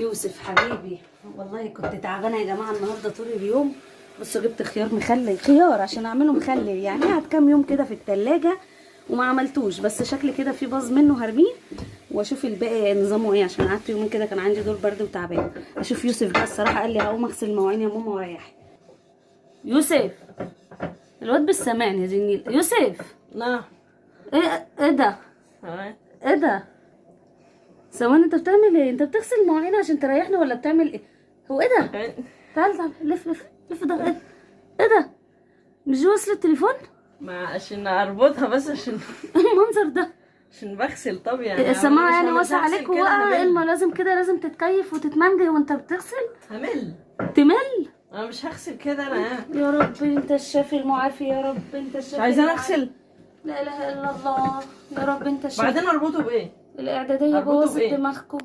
يوسف حبيبي، والله كنت تعبانه يا جماعه النهارده طول اليوم. بصوا جبت خيار مخلل، خيار عشان اعمله مخلل، يعني قعد كام يوم كده في التلاجة وما عملتوش، بس شكل كده في باظ منه هرميه واشوف الباقي نظامه ايه، عشان قعدت يومين كده كان عندي دور برد وتعبان. اشوف يوسف بقى الصراحه قال لي هقوم اغسل المواعين يا ماما وريحي. يوسف الواد بالسمان يا زنيل. يوسف نعم. ايه ده؟ ايه ده؟ ثواني، انت بتعمل ايه؟ انت بتغسل المواعين عشان تريحني ولا بتعمل ايه؟ هو ايه ده؟ تعال تعال لف لف لف ده ايه؟ ايه ده؟ مش وصل التليفون؟ ما عشان اربطها بس عشان المنظر ده عشان بغسل. طب يعني السماعة يعني مش واسع هغسل عليك كده، ووقع، همل. ما لازم كده، لازم تتكيف وتتمنجي وانت بتغسل. همل. تمل؟ انا مش هغسل كده انا. يا رب انت الشافي المعافي، يا رب انت الشافي. مش عايزة المعافي. اغسل. لا اله الا الله، يا رب انت الشافي. بعدين اربطه بايه؟ الاعدادية أربطه بوظت بإيه؟ دماغكم.